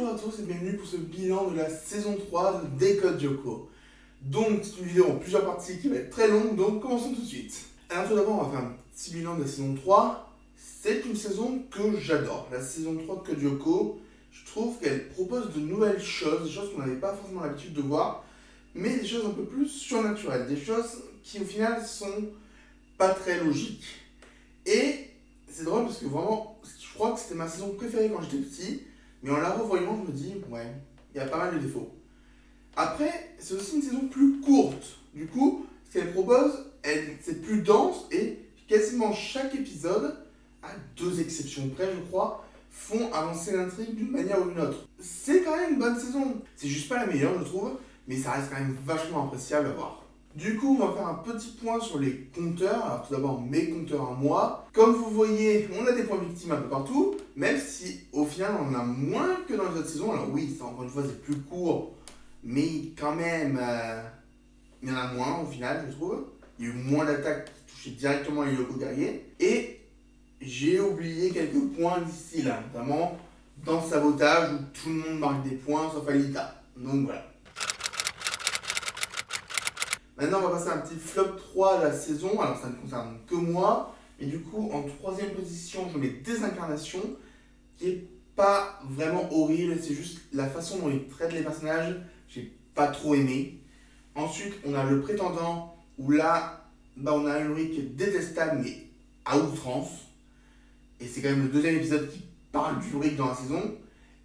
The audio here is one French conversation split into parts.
Bonjour à tous et bienvenue pour ce bilan de la saison 3 de Decode Lyoko. Donc c'est une vidéo en plusieurs parties qui va être très longue, donc commençons tout de suite. Alors tout d'abord on va faire un petit bilan de la saison 3. C'est une saison que j'adore. La saison 3 de Code Lyoko, je trouve qu'elle propose de nouvelles choses, des choses qu'on n'avait pas forcément l'habitude de voir, mais des choses un peu plus surnaturelles, des choses qui au final sont pas très logiques. Et c'est drôle parce que vraiment, je crois que c'était ma saison préférée quand j'étais petit, mais en la revoyant, je me dis, ouais, il y a pas mal de défauts. Après, c'est aussi une saison plus courte. Du coup, ce qu'elle propose, c'est plus dense et quasiment chaque épisode, à 2 exceptions près, je crois, font avancer l'intrigue d'une manière ou d'une autre. C'est quand même une bonne saison. C'est juste pas la meilleure, je trouve, mais ça reste quand même vachement appréciable à voir. Du coup, on va faire un petit point sur les compteurs. Alors tout d'abord, mes compteurs à moi. Comme vous voyez, on a des points victimes un peu partout, même si au final, on en a moins que dans les autres saisons. Alors oui, ça, encore une fois, c'est plus court, mais quand même, il y en a moins au final, je trouve. Il y a eu moins d'attaques qui touchaient directement les locaux guerriers. Et j'ai oublié quelques points d'ici là, notamment dans le sabotage où tout le monde marque des points sauf Alita. Donc voilà. Maintenant, on va passer à un petit flop 3 de la saison. Alors, ça ne concerne que moi. Et du coup, en 3e position, je mets Désincarnation, qui est pas vraiment horrible. C'est juste la façon dont il traite les personnages. J'ai pas trop aimé. Ensuite, on a Le Prétendant, où là, on a Ulrich qui est détestable, mais à outrance. Et c'est quand même le 2e épisode qui parle d'Ulrich dans la saison.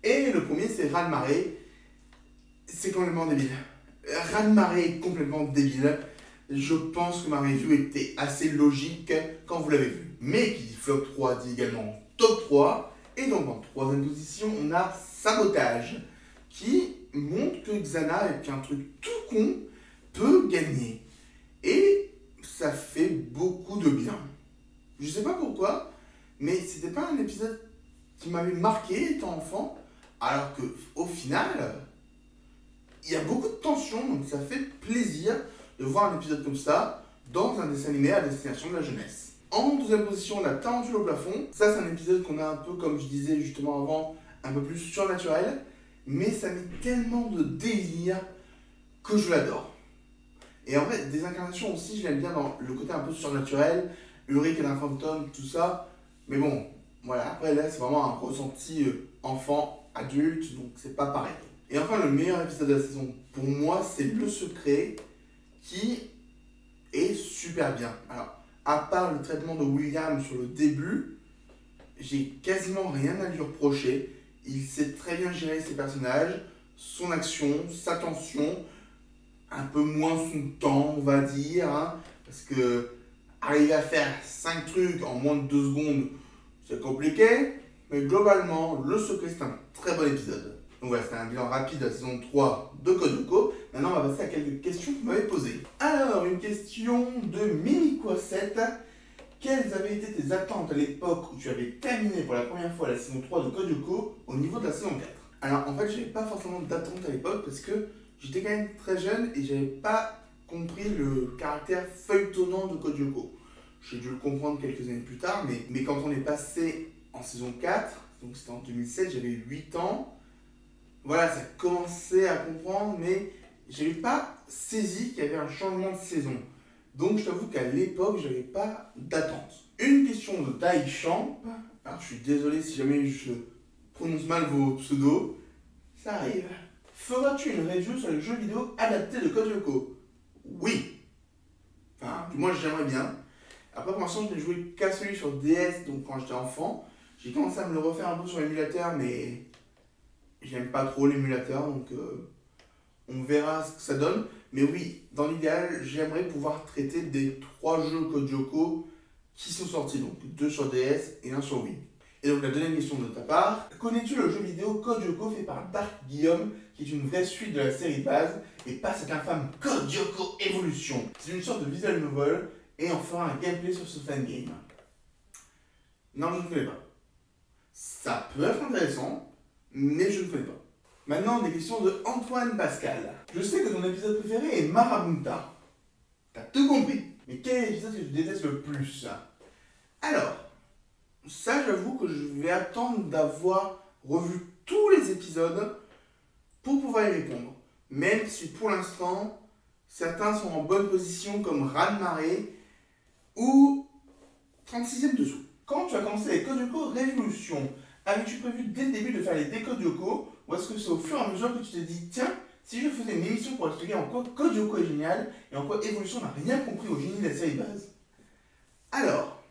Et le premier, c'est Raz-de-Marée. C'est complètement débile. Raz-de-Marée est complètement débile. Je pense que ma review était assez logique quand vous l'avez vu. Mais qui dit flop 3 dit également top 3. Et donc en 3e position, on a Sabotage, qui montre que Xana, avec un truc tout con, peut gagner. Et ça fait beaucoup de bien. Je sais pas pourquoi, mais c'était pas un épisode qui m'avait marqué étant enfant, alors que au final, il y a beaucoup de tension, donc ça fait plaisir de voir un épisode comme ça dans un dessin animé à destination de la jeunesse. En 2e position, on a Tarentule au plafond. Ça, c'est un épisode qu'on a un peu, comme je disais justement avant, un peu plus surnaturel, mais ça met tellement de délire que je l'adore. Et en vrai, Désincarnation aussi, je l'aime bien dans le côté un peu surnaturel, Ulrich et un fantôme, tout ça. Mais bon, voilà, après là, c'est vraiment un ressenti enfant, adulte, donc c'est pas pareil. Et enfin, le meilleur épisode de la saison, pour moi, c'est Le Secret, qui est super bien. Alors, à part le traitement de William sur le début, j'ai quasiment rien à lui reprocher. Il sait très bien gérer ses personnages, son action, sa tension, un peu moins son temps, on va dire, hein, parce que arriver à faire 5 trucs en moins de 2 secondes, c'est compliqué, mais globalement, Le Secret, c'est un très bon épisode. Donc voilà, c'était un bilan rapide de la saison 3 de Code Lyoko. Maintenant, on va passer à quelques questions que vous m'avez posées. Alors, une question de Mimico7. Quelles avaient été tes attentes à l'époque où tu avais terminé pour la première fois la saison 3 de Code Lyoko au niveau de la saison 4? Alors, en fait, je n'avais pas forcément d'attente à l'époque parce que j'étais quand même très jeune et j'avais pas compris le caractère feuilletonnant de Code Lyoko. J'ai dû le comprendre quelques années plus tard, mais quand on est passé en saison 4, donc c'était en 2007, j'avais 8 ans, voilà, ça commençait à comprendre, mais je n'avais pas saisi qu'il y avait un changement de saison. Donc je t'avoue qu'à l'époque, je n'avais pas d'attente. Une question de Taïchamp. Alors je suis désolé si jamais je prononce mal vos pseudos. Ça arrive. Feras-tu une review sur les jeux vidéo adaptés de Code Lyoko? Oui. Enfin, moi j'aimerais bien. Après pour l'instant, je n'ai joué qu'à celui sur DS, donc quand j'étais enfant. J'ai commencé à me le refaire un peu sur l'émulateur, mais j'aime pas trop l'émulateur, donc on verra ce que ça donne. Mais oui, dans l'idéal, j'aimerais pouvoir traiter des 3 jeux Code Lyoko qui sont sortis, donc 2 sur DS et 1 sur Wii. Et donc la deuxième question de ta part, connais-tu le jeu vidéo Code Lyoko fait par Dark Guillaume, qui est une vraie suite de la série de base, et pas cette infâme Code Lyoko Evolution? C'est une sorte de visual novel, et on fera un gameplay sur ce fangame. Non, je ne connais pas. Ça peut être intéressant, mais je ne connais pas. Maintenant, des questions de Antoine Pascal. Je sais que ton épisode préféré est Marabunta. T'as tout compris. Mais quel est l'épisode que tu détestes le plus? Alors, ça j'avoue que je vais attendre d'avoir revu tous les épisodes pour pouvoir y répondre. Même si pour l'instant, certains sont en bonne position comme Raz-de-marée ou 36e dessous. Quand tu as commencé les codes Yoko Révolution, avais-tu prévu dès le début de faire les décodes Yoko ou est-ce que c'est au fur et à mesure que tu t'es dit tiens, si je faisais une émission pour expliquer en quoi Code Yoko est génial et en quoi Évolution n'a rien compris au génie de la série base? Alors,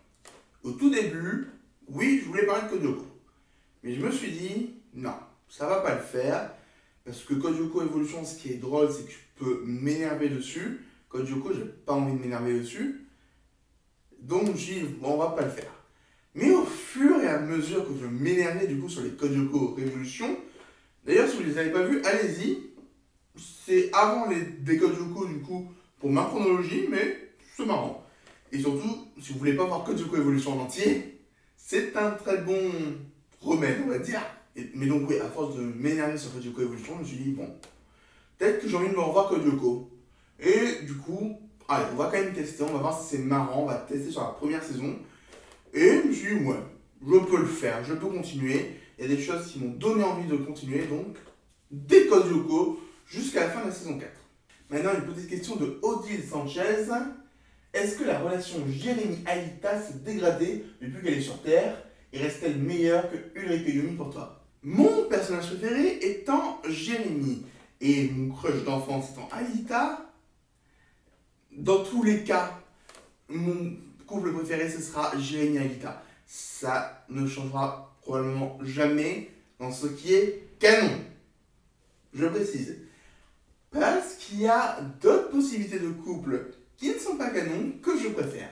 au tout début, oui, je voulais parler de Code Yoko. Mais je me suis dit, non, ça va pas le faire. Parce que Code Yoko Evolution, ce qui est drôle, c'est que je peux m'énerver dessus. Code Yoko, j'ai pas envie de m'énerver dessus. Donc, j'ai dit, bon, on va pas le faire. Mais au fur et à mesure que je m'énervais du coup sur les Code Yoko Révolution, d'ailleurs, si vous les avez pas vus, allez-y. C'est avant des Code Yoko, du coup, pour ma chronologie, mais c'est marrant. Et surtout, si vous voulez pas voir Code Yoko Evolution en entier, c'est un très bon remède, on va dire. Mais donc, oui, à force de m'énerver sur Code Yoko Evolution, je me suis dit, bon, peut-être que j'ai envie de me revoir Code Yoko. Et du coup, allez, on va quand même tester, on va voir si c'est marrant, on va tester sur la première saison. Et je me suis dit, ouais, je peux le faire, je peux continuer. Il y a des choses qui m'ont donné envie de continuer, donc, des Code Yoko jusqu'à la fin de la saison 4. Maintenant, une petite question de Odile Sanchez. Est-ce que la relation Jérémy-Alita s'est dégradée depuis qu'elle est sur Terre et reste-t-elle meilleure que Ulrich et Yumi pour toi? Mon personnage préféré étant Jérémy et mon crush d'enfance étant Alita, dans tous les cas, mon couple préféré ce sera Jérémy et Alita. Ça ne changera probablement jamais dans ce qui est canon. Je précise. Parce qu'il y a d'autres possibilités de couple qui ne sont pas canon que je préfère.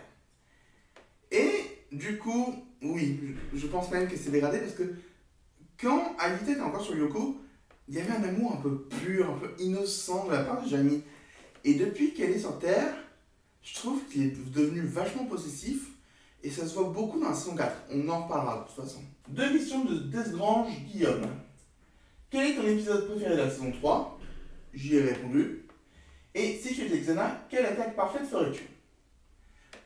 Et du coup, oui, je pense même que c'est dégradé parce que quand Alita était encore sur Yoko, il y avait un amour un peu pur, un peu innocent de la part de Jamie. Et depuis qu'elle est sur Terre, je trouve qu'il est devenu vachement possessif et ça se voit beaucoup dans la saison 4. On en reparlera de toute façon. Deux questions de Desgrange Guillaume. Quel est ton épisode préféré de la saison 3? J'y ai répondu. Et si tu étais Xana, quelle attaque parfaite ferais-tu?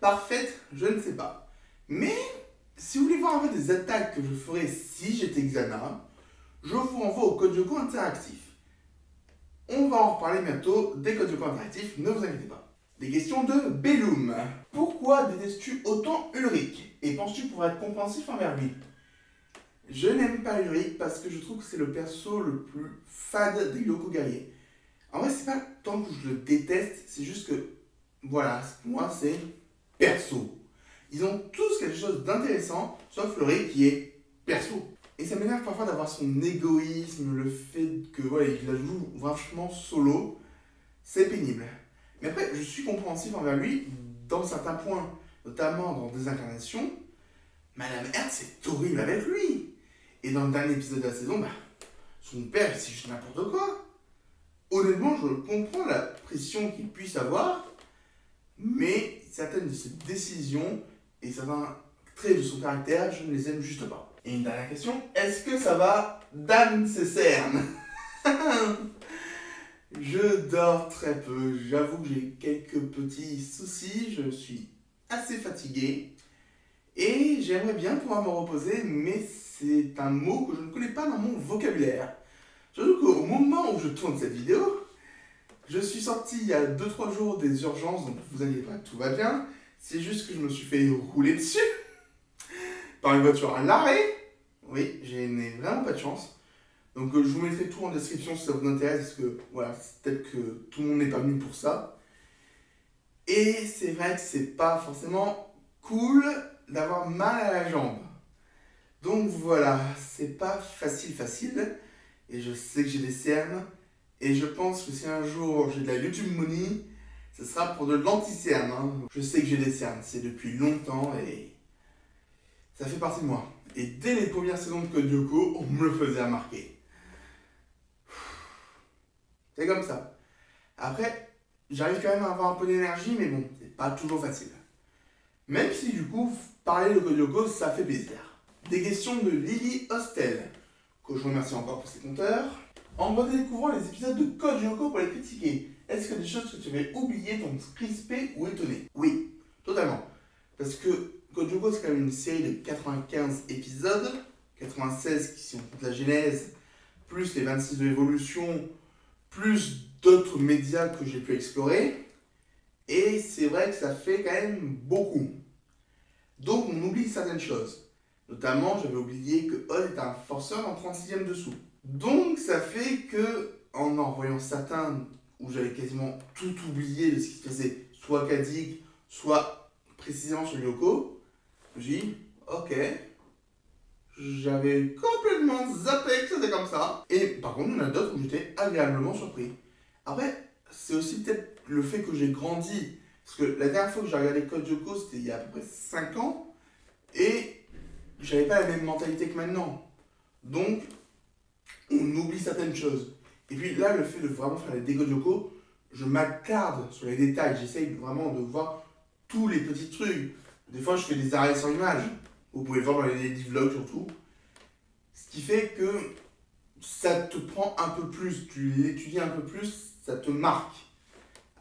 Parfaite, je ne sais pas. Mais si vous voulez voir un peu des attaques que je ferais si j'étais Xana, je vous renvoie au Code Yoko interactif. On va en reparler bientôt des Code Yoko interactifs, ne vous inquiétez pas. Des questions de Bellum. Pourquoi détestes-tu autant Ulrich? Et penses-tu pouvoir être compréhensif envers lui? Je n'aime pas Ulrich parce que je trouve que c'est le perso le plus fade des Yoko guerriers. En vrai, c'est pas tant que je le déteste, c'est juste que, voilà, pour moi, c'est perso. Ils ont tous quelque chose d'intéressant, sauf Ulrich qui est perso. Et ça m'énerve parfois d'avoir son égoïsme, le fait que, voilà, il la joue vachement solo. C'est pénible. Mais après, je suis compréhensif envers lui dans certains points, notamment dans Désincarnation. Madame Hertz, c'est horrible avec lui. Et dans le dernier épisode de la saison, son père, c'est juste n'importe quoi. Honnêtement, je comprends la pression qu'il puisse avoir, mais certaines de ses décisions et certains traits de son caractère, je ne les aime juste pas. Et une dernière question, est-ce que ça va, Dan Cesserne? Je dors très peu, j'avoue que j'ai quelques petits soucis, je suis assez fatigué et j'aimerais bien pouvoir me reposer, mais c'est un mot que je ne connais pas dans mon vocabulaire. Surtout qu'au moment où je tourne cette vidéo, je suis sorti il y a 2-3 jours des urgences, donc vous inquiétez pas, tout va bien. C'est juste que je me suis fait rouler dessus par une voiture à l'arrêt. Oui, je n'ai vraiment pas de chance. Donc je vous mettrai tout en description si ça vous intéresse, parce que voilà, peut-être que tout le monde n'est pas venu pour ça. Et c'est vrai que c'est pas forcément cool d'avoir mal à la jambe. Donc voilà, c'est pas facile. Et je sais que j'ai des cernes. Et je pense que si un jour j'ai de la YouTube money, ce sera pour de l'anti-cerne. Hein. Je sais que j'ai des cernes, c'est depuis longtemps et ça fait partie de moi. Et dès les premières saisons de Code Yoko, on me le faisait remarquer. C'est comme ça. Après, j'arrive quand même à avoir un peu d'énergie, mais bon, c'est pas toujours facile. Même si du coup, parler de Code Yoko, ça fait plaisir. Des questions de Lily Hostel, que je remercie encore pour ses compteurs. En redécouvrant les épisodes de Code Yoko pour les critiquer, est-ce que des choses que tu avais oubliées t'ont crispé ou étonné? Oui, totalement. Parce que Code Yoko, c'est quand même une série de 95 épisodes, 96 si on compte la genèse, plus les 26 de Evolution, plus d'autres médias que j'ai pu explorer. Et c'est vrai que ça fait quand même beaucoup. Donc on oublie certaines choses. Notamment, j'avais oublié que Odd est un forceur en 36e dessous. Donc ça fait que, en voyant certains où j'avais quasiment tout oublié de ce qui se faisait, soit Kadik, soit précisément sur Yoko, j'ai dit, ok, j'avais complètement zappé que c'était comme ça. Et par contre, il y en a d'autres où j'étais agréablement surpris. Après, c'est aussi peut-être le fait que j'ai grandi. Parce que la dernière fois que j'ai regardé Code Lyoko, c'était il y a à peu près 5 ans. Et j'avais pas la même mentalité que maintenant. Donc, on oublie certaines choses. Et puis là, le fait de vraiment faire les décodes Lyoko, je m'attarde sur les détails. J'essaye vraiment de voir tous les petits trucs. Des fois, je fais des arrêts sans image. Vous pouvez le voir dans les vlogs surtout. Ce qui fait que ça te prend un peu plus, tu l'étudies un peu plus, ça te marque.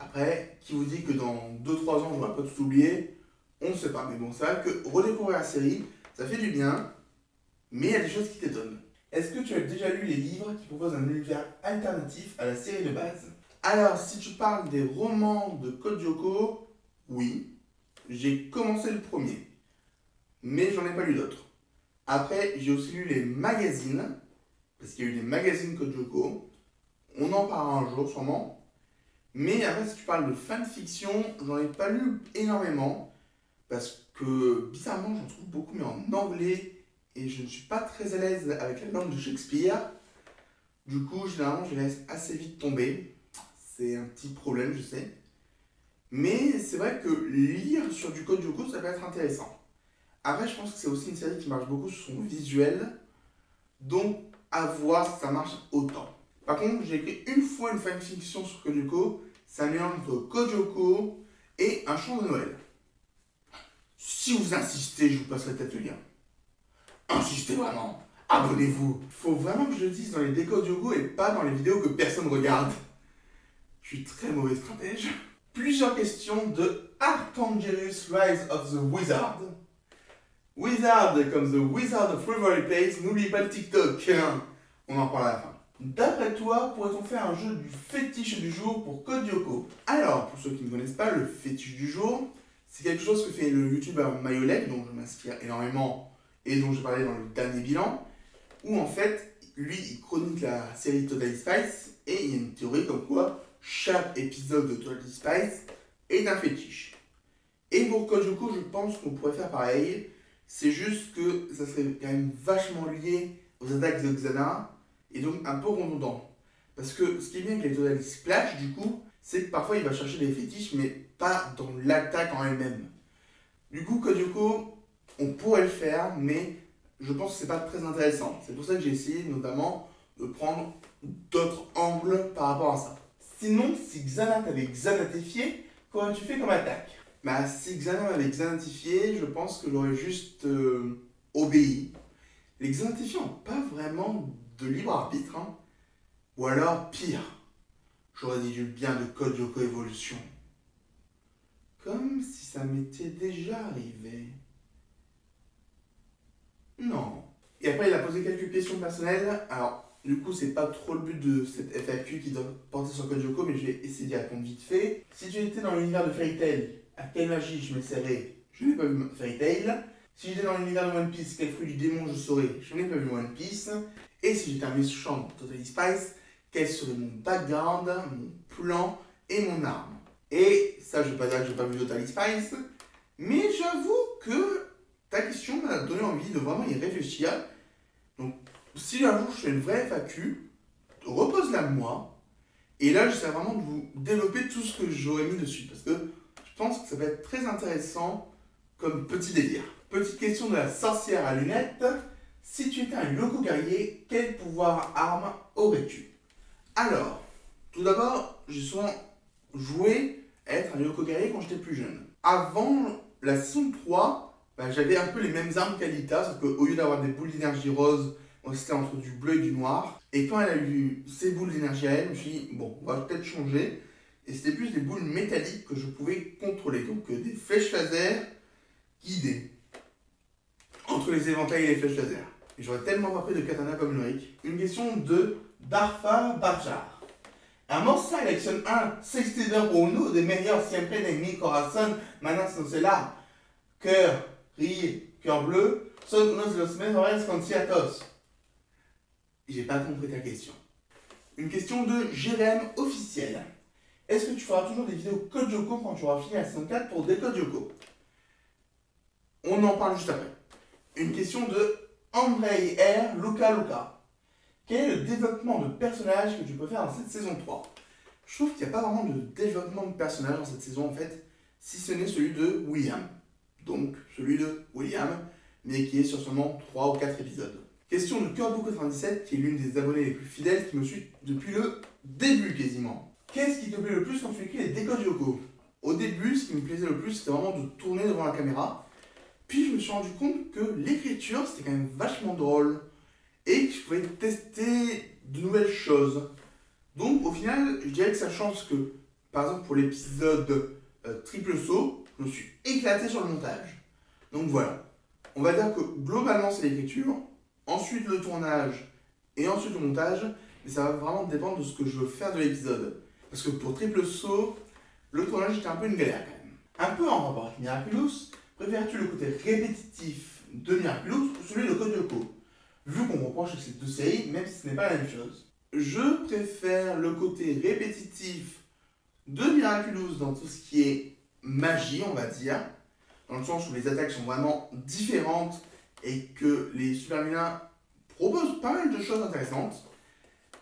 Après, qui vous dit que dans 2-3 ans, j'aurai pas tout oublié, on ne sait pas. Mais bon, c'est vrai que redécouvrir la série, ça fait du bien, mais il y a des choses qui t'étonnent. Est-ce que tu as déjà lu les livres qui proposent un univers alternatif à la série de base? Alors, si tu parles des romans de Code Lyoko, oui, j'ai commencé le premier, mais j'en ai pas lu d'autres. Après, j'ai aussi lu les magazines, parce qu'il y a eu des magazines Code Lyoko. On en parlera un jour sûrement. Mais après, si tu parles de fanfiction, j'en ai pas lu énormément. Parce que bizarrement, j'en trouve beaucoup, mais en anglais. Et je ne suis pas très à l'aise avec la langue de Shakespeare. Du coup, généralement, je les laisse assez vite tomber. C'est un petit problème, je sais. Mais c'est vrai que lire sur du Code Lyoko, ça peut être intéressant. Après, je pense que c'est aussi une série qui marche beaucoup sur son visuel. Donc, à voir si ça marche autant. Par contre, j'ai écrit une fois une fanfiction sur Code Lyoko. C'est un mélange entre Code Lyoko et un chant de Noël. Si vous insistez, je vous passerai peut-être le lien. Insistez vraiment. Abonnez-vous. Faut vraiment que je le dise dans les décos Lyoko et pas dans les vidéos que personne regarde. Je suis très mauvais stratège. Plusieurs questions de Archangelus Rise of the Wizard. Wizard comme The Wizard of Waverly Place, n'oublie pas le TikTok. On en parle à la fin. D'après toi, pourrait-on faire un jeu du fétiche du jour pour Code Lyoko? Alors, pour ceux qui ne connaissent pas, le fétiche du jour, c'est quelque chose que fait le youtubeur Mayolek, dont je m'inspire énormément et dont j'ai parlé dans le dernier bilan, où en fait, lui, il chronique la série Totally Spice et il y a une théorie comme quoi chaque épisode de Totally Spice est un fétiche. Et pour Code Lyoko, je pense qu'on pourrait faire pareil. C'est juste que ça serait quand même vachement lié aux attaques de Xana et donc un peu redondant. Parce que ce qui est bien avec les Totally Splash, du coup, c'est que parfois il va chercher des fétiches, mais pas dans l'attaque en elle-même. Du coup, Code Lyoko, on pourrait le faire, mais je pense que c'est pas très intéressant. C'est pour ça que j'ai essayé notamment de prendre d'autres angles par rapport à ça. Sinon, si Xana t'avait xanatifié, qu'aurais-tu fait comme attaque? Bah, si Xana m'avait xanatifié, je pense que j'aurais juste obéi. Les xanatifiés n'ont pas vraiment de libre arbitre, hein. Ou alors, pire, j'aurais dit du bien de Code Lyoko Evolution. Comme si ça m'était déjà arrivé. Non. Et après, il a posé quelques questions personnelles. Alors, du coup, c'est pas trop le but de cette FAQ qui doit porter sur Code Lyoko, mais je vais essayer d'y répondre vite fait. Si tu étais dans l'univers de Fairy Tail, à quelle magie je m'essaierais? Je n'ai pas vu Fairy Tail. Si j'étais dans l'univers de One Piece, quel fruit du démon je saurais? Je n'ai pas vu One Piece. Et si j'étais un méchant dans Totally Spice, quel serait mon background, mon plan et mon arme? Et ça, je ne vais pas dire que je n'ai pas vu Totally Spice, mais j'avoue que ta question m'a donné envie de vraiment y réfléchir. Donc, si un jour je fais une vraie FAQ, repose-la moi. Et là, j'essaie vraiment de vous développer tout ce que j'aurais mis dessus. Parce que je pense que ça va être très intéressant comme petit délire. Petite question de la sorcière à lunettes. Si tu étais un Lyoko guerrier, quel pouvoir arme aurais-tu? Alors, tout d'abord, j'ai souvent joué à être un Lyoko guerrier quand j'étais plus jeune. Avant la saison 3, j'avais un peu les mêmes armes qu'Alita, sauf qu'au lieu d'avoir des boules d'énergie rose, c'était entre du bleu et du noir. Et quand elle a eu ces boules d'énergie à elle, je me suis dit, bon, on va peut-être changer. Et c'était plus des boules métalliques que je pouvais contrôler. Donc des flèches laser guidées entre les éventails et les flèches laser. Et j'aurais tellement pas pris de katana comme Ulrich. Une question de Darfa Barjar. Hermosa elección un 62 de meilleur siempre de mi corazón, manas no se la. Cœur, rire, cœur bleu, son unos de los mejores conciertos. J'ai pas compris ta question. Une question de Jérém officiel. Est-ce que tu feras toujours des vidéos Code Lyoko quand tu auras fini la saison 4 pour Decode Lyoko? On en parle juste après. Une question de Andrei R. Luca. Quel est le développement de personnage que tu peux faire dans cette saison 3? Je trouve qu'il n'y a pas vraiment de développement de personnage dans cette saison en fait, si ce n'est celui de William. Donc celui de William, mais qui est sur seulement 3 ou 4 épisodes. Question de Curbo97, qui est l'une des abonnés les plus fidèles, qui me suit depuis le début quasiment. Qu'est-ce qui te plaît le plus quand tu écris les Decode Lyoko? Au début, ce qui me plaisait le plus, c'était vraiment de tourner devant la caméra. Puis je me suis rendu compte que l'écriture, c'était quand même vachement drôle. Et que je pouvais tester de nouvelles choses. Donc au final, je dirais que ça change que, par exemple pour l'épisode triple saut, je me suis éclaté sur le montage. Donc voilà. On va dire que globalement c'est l'écriture, ensuite le tournage et ensuite le montage. Mais ça va vraiment dépendre de ce que je veux faire de l'épisode. Parce que pour triple saut, le tournage était un peu une galère quand même. Un peu en rapport avec Miraculous, préfères-tu le côté répétitif de Miraculous ou celui de Code Lyoko? Vu qu'on reproche ces deux séries, même si ce n'est pas la même chose. Je préfère le côté répétitif de Miraculous dans tout ce qui est magie, on va dire. Dans le sens où les attaques sont vraiment différentes et que les super vilains proposent pas mal de choses intéressantes.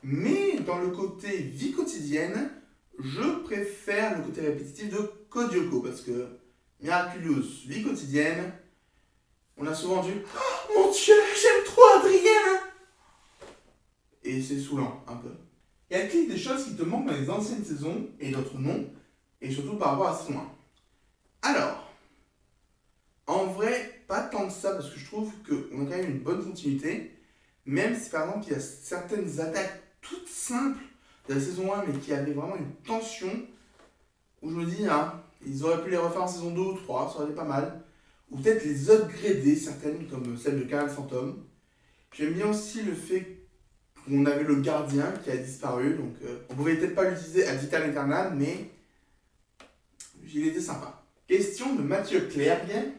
Mais dans le côté vie quotidienne, je préfère le côté répétitif de Code Lyoko. Parce que Miraculous, vie quotidienne, on a souvent dit « Oh mon Dieu, j'aime trop Adrien !» Et c'est saoulant, un peu. Y a-t-il des choses qui te manquent dans les anciennes saisons et d'autres non? Et surtout par rapport à la saison 1. Alors, en vrai, pas tant que ça, parce que je trouve qu'on a quand même une bonne continuité. Même si par exemple, il y a certaines attaques toutes simples de la saison 1, mais qui avaient vraiment une tension, où je me dis, hein, ils auraient pu les refaire en saison 2 ou 3, ça aurait été pas mal. Ou peut-être les upgrader, certaines, comme celle de Carl Phantom. J'aime bien aussi le fait qu'on avait le gardien qui a disparu, donc on pouvait peut-être pas l'utiliser à vitam aeternam, mais il était sympa. Question de Mathieu Clergue.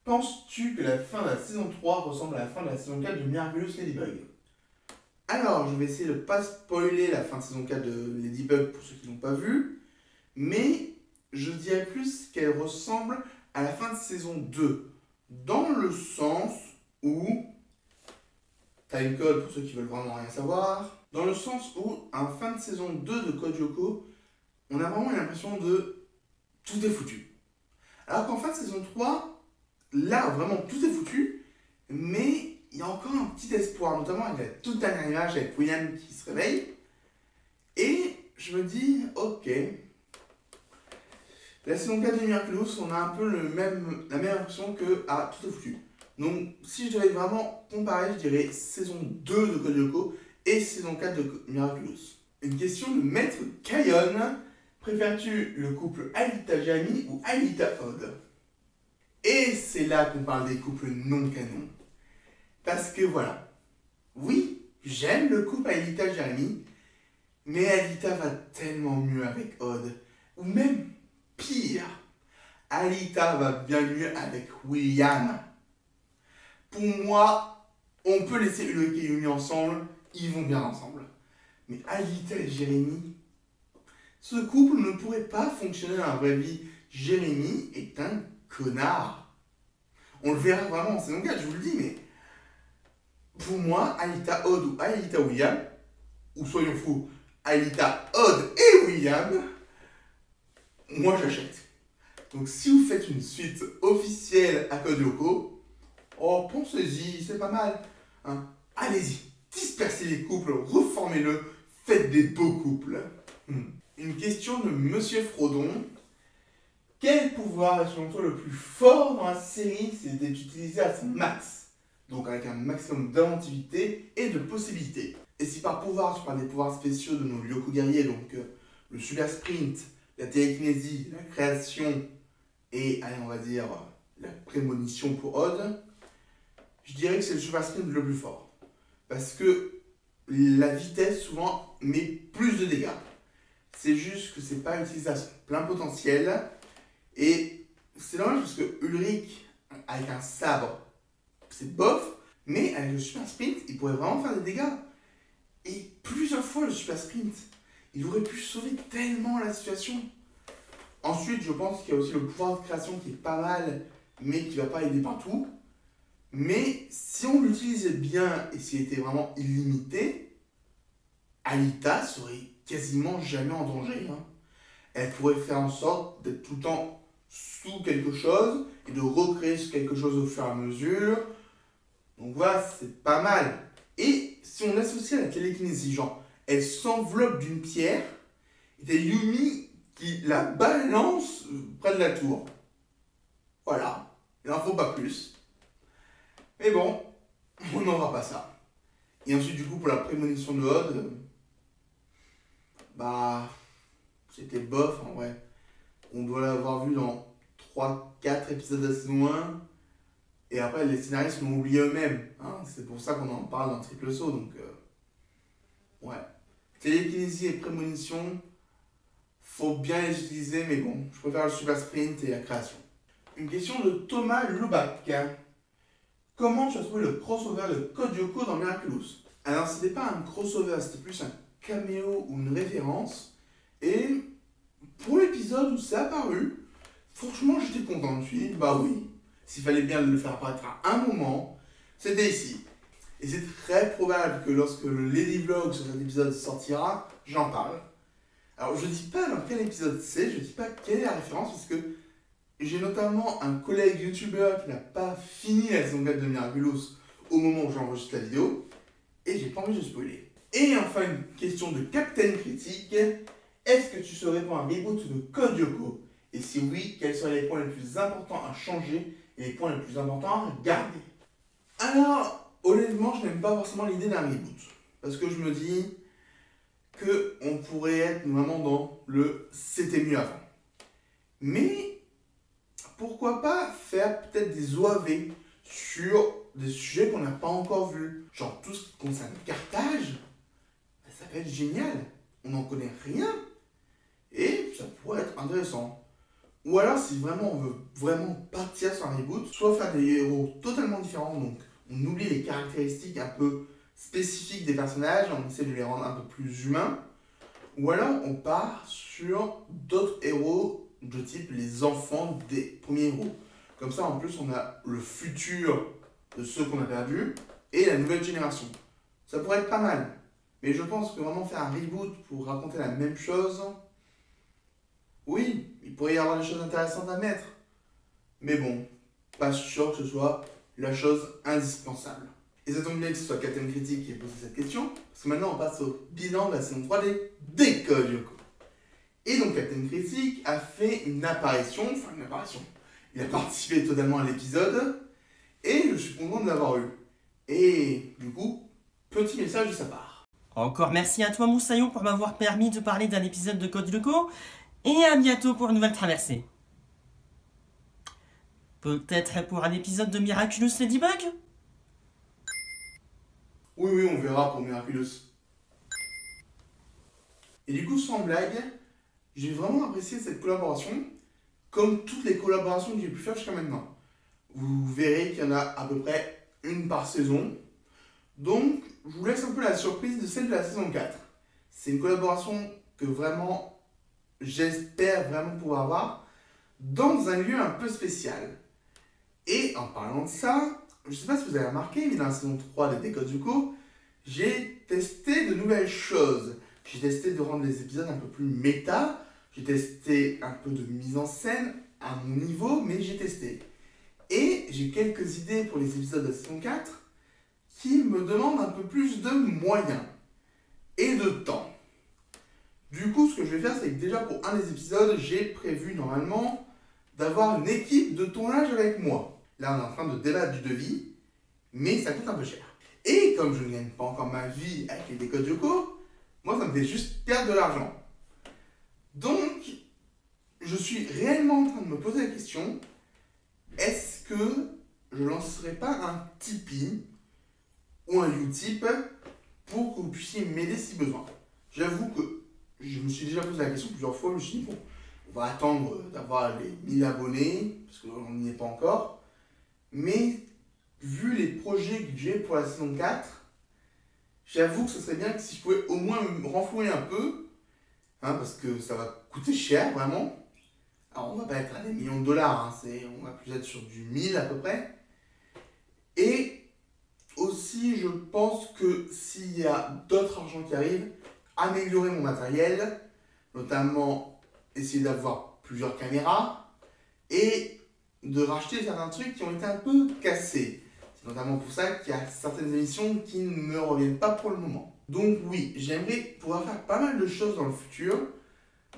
Penses-tu que la fin de la saison 3 ressemble à la fin de la saison 4 de Miraculous Ladybug? Alors, je vais essayer de ne pas spoiler la fin de saison 4 de Ladybug pour ceux qui ne l'ont pas vu, mais je dirais plus qu'elle ressemble à la fin de saison 2, dans le sens où, timecode pour ceux qui veulent vraiment rien savoir, dans le sens où, en fin de saison 2 de Code Lyoko, on a vraiment l'impression de tout est foutu. Alors qu'en fin de saison 3, là, vraiment tout est foutu, mais il y a encore un petit espoir, notamment avec la toute dernière image avec William qui se réveille, et je me dis, ok. La saison 4 de Miraculous, on a un peu la même impression que ah, tout est foutu. Donc, si je devais vraiment comparer, je dirais saison 2 de Code Lyoko et saison 4 de Miraculous. Une question de Maître Kayon. Préfères-tu le couple Alita-Jeremy ou Alita-Odd? Et c'est là qu'on parle des couples non canons. Parce que voilà, oui, j'aime le couple Alita-Jeremy, mais Alita va tellement mieux avec Odd. Ou même pire, Alita va bien mieux avec William. Pour moi, on peut laisser Ulrich et Yumi ensemble, ils vont bien ensemble. Mais Alita et Jérémy, ce couple ne pourrait pas fonctionner dans la vraie vie. Jérémy est un connard. On le verra vraiment en saison 4, je vous le dis, mais pour moi, Alita Odd ou Alita William, ou soyons fous, Alita Odd et William, moi j'achète. Donc si vous faites une suite officielle à Code Lyoko, oh pensez-y, c'est pas mal. Hein. Allez-y, dispersez les couples, reformez-le, faites des beaux couples. Une question de Monsieur Frodon. Quel pouvoir est selon toi le plus fort dans la série? C'est d'être utilisé à son max. Donc avec un maximum d'inventivité et de possibilités. Et si par pouvoir, je parle des pouvoirs spéciaux de nos Lyoko guerriers, donc le super sprint, la télékinésie, la création et, allez, on va dire, la prémonition pour Odd, je dirais que c'est le super sprint le plus fort. Parce que la vitesse, souvent, met plus de dégâts. C'est juste que c'est pas utilisé à son plein potentiel. Et c'est dommage parce que Ulrich, avec un sabre, c'est bof. Mais avec le super sprint, il pourrait vraiment faire des dégâts. Et plusieurs fois, le super sprint, il aurait pu sauver tellement la situation. Ensuite, je pense qu'il y a aussi le pouvoir de création qui est pas mal, mais qui va pas aider partout. Mais si on l'utilisait bien et s'il était vraiment illimité, Alita serait quasiment jamais en danger. Elle pourrait faire en sorte d'être tout le temps sous quelque chose et de recréer quelque chose au fur et à mesure. Donc voilà, c'est pas mal. Et si on associe à la télékinésie, genre, elle s'enveloppe d'une pierre, et t'as Yumi qui la balance près de la tour. Voilà, il n'en faut pas plus. Mais bon, on n'aura pas ça. Et ensuite, du coup, pour la prémonition de Odd, c'était bof en vrai. On doit l'avoir vu dans 3-4 épisodes de la saison 1. Et après, les scénaristes l'ont oublié eux-mêmes. C'est pour ça qu'on en parle dans Triple Saut. Donc, ouais. Télékinésie et prémonition, faut bien les utiliser, mais bon, je préfère le super sprint et la création. Une question de Thomas Lubac. Comment tu as trouvé le crossover de Code Lyoko dans Miraculous? Alors, c'était pas un crossover, c'était plus un caméo ou une référence. Et pour l'épisode où c'est apparu, franchement, j'étais content. Je me suis dit, bah oui, s'il fallait bien le faire apparaître à un moment, c'était ici. Et c'est très probable que lorsque le Lady Vlog sur cet épisode sortira, j'en parle. Alors, je dis pas dans quel épisode c'est, je dis pas quelle est la référence, parce que j'ai notamment un collègue youtubeur qui n'a pas fini la saison 4 de Miraculous au moment où j'enregistre la vidéo, et j'ai pas envie de spoiler. Et enfin, une question de Captain Critique. Est-ce que tu serais pour un reboot de Code Lyoko? Et si oui, quels seraient les points les plus importants à changer et les points les plus importants à garder? Alors, honnêtement, je n'aime pas forcément l'idée d'un reboot. Parce que je me dis qu'on pourrait être vraiment dans le c'était mieux avant. Mais pourquoi pas faire peut-être des OAV sur des sujets qu'on n'a pas encore vus. Genre tout ce qui concerne Carthage, ça peut être génial. On n'en connaît rien. Et ça pourrait être intéressant. Ou alors, si vraiment on veut vraiment partir sur un reboot, soit faire des héros totalement différents, donc on oublie les caractéristiques un peu spécifiques des personnages, on essaie de les rendre un peu plus humains, ou alors on part sur d'autres héros de type les enfants des premiers héros. Comme ça, en plus, on a le futur de ceux qu'on a perdus et la nouvelle génération. Ça pourrait être pas mal. Mais je pense que vraiment faire un reboot pour raconter la même chose, oui, il pourrait y avoir des choses intéressantes à mettre. Mais bon, pas sûr que ce soit la chose indispensable. Et ça tombe bien que ce soit Captain Critique qui ait posé cette question, parce que maintenant on passe au bilan de la saison 3D des Code Lyoko. Et donc Captain Critique a fait une apparition. Il a participé totalement à l'épisode, et je suis content de l'avoir eu. Et du coup, petit message de sa part. Encore merci à toi Moussaillon pour m'avoir permis de parler d'un épisode de Code Lyoko, et à bientôt pour une nouvelle traversée. Peut-être pour un épisode de Miraculous Ladybug? Oui, on verra pour Miraculous. Et du coup, sans blague, j'ai vraiment apprécié cette collaboration, comme toutes les collaborations que j'ai pu faire jusqu'à maintenant. Vous verrez qu'il y en a à peu près une par saison. Donc, je vous laisse un peu la surprise de celle de la saison 4. C'est une collaboration que vraiment, j'espère vraiment pouvoir avoir dans un lieu un peu spécial. Et en parlant de ça, je ne sais pas si vous avez remarqué, mais dans la saison 3 de Code Lyoko, j'ai testé de nouvelles choses. J'ai testé de rendre les épisodes un peu plus méta. J'ai testé un peu de mise en scène à mon niveau, mais j'ai testé. Et j'ai quelques idées pour les épisodes de la saison 4 qui me demandent un peu plus de moyens et de temps. Du coup, ce que je vais faire, c'est que déjà pour un des épisodes, j'ai prévu normalement d'avoir une équipe de tournage avec moi. Là, on est en train de débattre du devis, mais ça coûte un peu cher. Et comme je ne gagne pas encore ma vie avec les Code Lyoko, moi, ça me fait juste perdre de l'argent. Donc, je suis réellement en train de me poser la question, est-ce que je lancerai pas un Tipeee ou un Utip pour que vous puissiez m'aider si besoin. J'avoue que je me suis déjà posé la question plusieurs fois, je me suis dit, bon, on va attendre d'avoir les 1000 abonnés, parce qu'on n'y est pas encore. Mais, vu les projets que j'ai pour la saison 4, j'avoue que ce serait bien que si je pouvais au moins me renflouer un peu, hein, parce que ça va coûter cher, vraiment. Alors, on va pas être à des millions de dollars, hein, on va plus être sur du 1000 à peu près. Et aussi, je pense que s'il y a d'autres argents qui arrivent, améliorer mon matériel, notamment essayer d'avoir plusieurs caméras et de racheter certains trucs qui ont été un peu cassés. C'est notamment pour ça qu'il y a certaines émissions qui ne me reviennent pas pour le moment. Donc oui, j'aimerais pouvoir faire pas mal de choses dans le futur,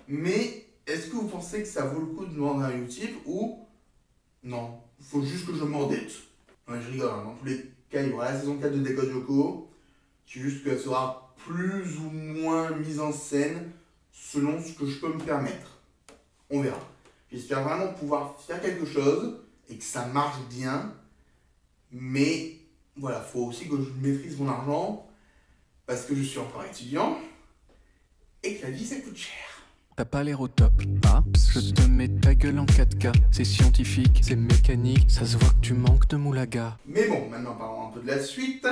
mais est-ce que vous pensez que ça vaut le coup de demander un Utip ou non? Il faut juste que je m'endette. Non, je rigole, hein. Dans tous les cas, il y aura la saison 4 de Décode Yoko. C'est juste qu'elle sera plus ou moins mise en scène selon ce que je peux me permettre. On verra. J'espère vraiment pouvoir faire quelque chose et que ça marche bien. Mais voilà, il faut aussi que je maîtrise mon argent parce que je suis encore étudiant et que la vie ça coûte cher. T'as pas l'air au top, ah, je te mets ta gueule en 4K. C'est scientifique, c'est mécanique, ça se voit que tu manques de moulaga. Mais bon, maintenant parlons un peu de la suite.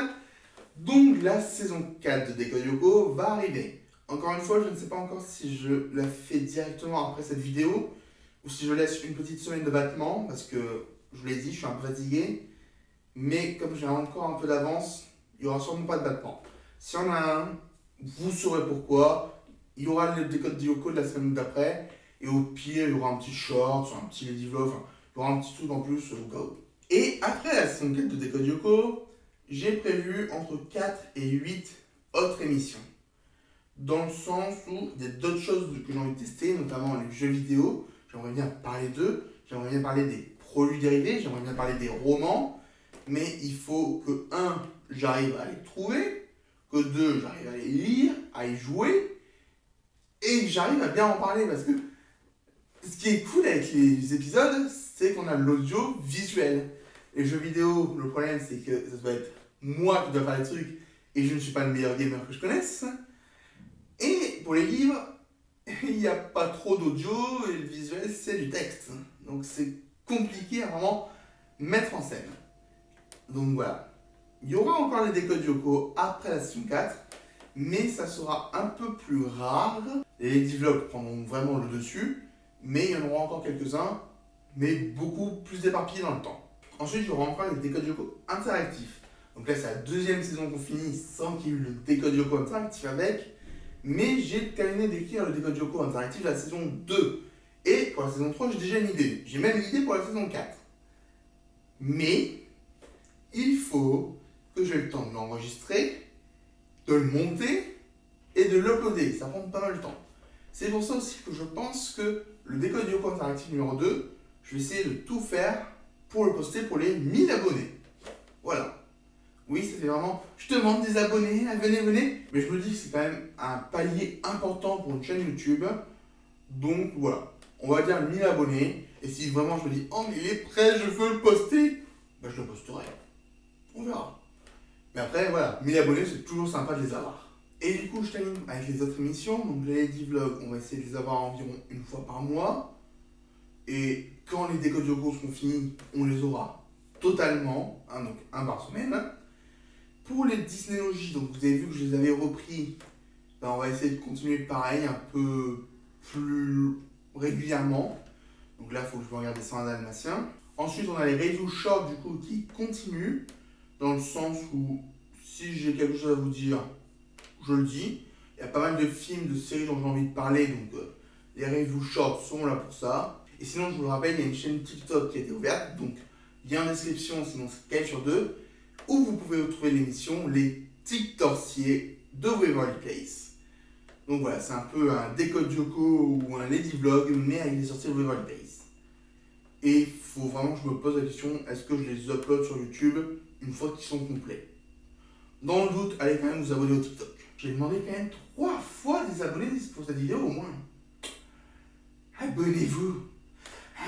Donc la saison 4 de Décode Yoko va arriver. Encore une fois, je ne sais pas encore si je la fais directement après cette vidéo ou si je laisse une petite semaine de battement parce que, je vous l'ai dit, je suis un peu fatigué. Mais comme j'ai encore un peu d'avance, il n'y aura sûrement pas de battement. Si on a un, vous saurez pourquoi. Il y aura le Décode de Yoko de la semaine d'après. Et au pire, il y aura un petit short, un petit Lady Vlog. Enfin, il y aura un petit truc en plus au cas où. Et après la saison 4 de Décode Yoko, j'ai prévu entre 4 et 8 autres émissions. Dans le sens où il y a d'autres choses que j'ai envie de tester, notamment les jeux vidéo. J'aimerais bien parler d'eux. J'aimerais bien parler des produits dérivés. J'aimerais bien parler des romans. Mais il faut que 1, j'arrive à les trouver. Que 2, j'arrive à les lire, à y jouer. Et que j'arrive à bien en parler. Parce que ce qui est cool avec les épisodes, c'est qu'on a l'audio visuel. Les jeux vidéo, le problème c'est que ça doit être moi qui dois faire les trucs. Et je ne suis pas le meilleur gamer que je connaisse. Et pour les livres, il n'y a pas trop d'audio et le visuel c'est du texte. Donc c'est compliqué à vraiment mettre en scène. Donc voilà. Il y aura encore les Décodes Yoko après la saison 4. Mais ça sera un peu plus rare. Les Lady Vlogs prendront vraiment le dessus. Mais il y en aura encore quelques-uns. Mais beaucoup plus éparpillés dans le temps. Ensuite, il y aura encore les Décodes Yoko interactifs. Donc là, c'est la deuxième saison qu'on finit sans qu'il y ait eu le Décode Yoko interactif avec. Mais j'ai terminé d'écrire le Décode Yoko interactif de la saison 2. Et pour la saison 3, j'ai déjà une idée. J'ai même l'idée pour la saison 4. Mais il faut que j'ai le temps de l'enregistrer, de le monter et de l'uploader. Ça prend pas mal de temps. C'est pour ça aussi que je pense que le Décode Yoko interactif numéro 2, je vais essayer de tout faire pour le poster pour les 1000 abonnés. Voilà. Oui, ça fait vraiment, je demande des abonnés, venez, venez. Mais je me dis que c'est quand même un palier important pour une chaîne YouTube. Donc voilà, on va dire 1000 abonnés. Et si vraiment je me dis, oh mais il est prêt, je veux le poster, ben je le posterai. On verra. Mais après, voilà, 1000 abonnés, c'est toujours sympa de les avoir. Et du coup, je termine avec les autres émissions. Donc les Lady Vlogs, on va essayer de les avoir environ une fois par mois. Et quand les Décodes Yoko seront finis, on les aura totalement, hein, donc un par semaine. Pour les Disneylogies, donc vous avez vu que je les avais repris, ben on va essayer de continuer pareil, un peu plus régulièrement. Donc là, il faut que je me regarde des 100 dalmatiens. Ensuite, on a les review shorts du coup qui continuent, dans le sens où si j'ai quelque chose à vous dire, je le dis. Il y a pas mal de films, de séries dont j'ai envie de parler, donc les review shorts sont là pour ça. Et sinon, je vous le rappelle, il y a une chaîne TikTok qui a été ouverte, donc lien en description, sinon c'est Kyle sur 2, où vous pouvez retrouver l'émission Les TikTorciers de Waverly Place. Donc voilà, c'est un peu un Décode Yoko ou un Lady Vlog, mais avec les sorties de Waverly Place. Et il faut vraiment que je me pose la question, est-ce que je les upload sur YouTube une fois qu'ils sont complets? Dans le doute, allez quand même vous abonner au TikTok. J'ai demandé quand même 3 fois des abonnés pour cette vidéo au moins. Abonnez-vous.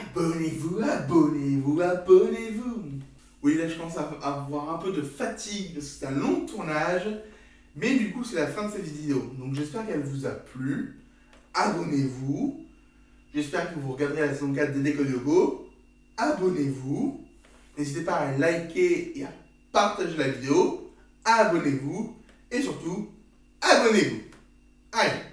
Abonnez-vous, abonnez-vous, abonnez-vous. Oui, là je commence à avoir un peu de fatigue parce que c'est un long tournage. Mais du coup, c'est la fin de cette vidéo. Donc j'espère qu'elle vous a plu. Abonnez-vous. J'espère que vous regarderez la saison 4 d'Ede Code Lyoko. Abonnez-vous. N'hésitez pas à liker et à partager la vidéo. Abonnez-vous. Et surtout, abonnez-vous. Allez.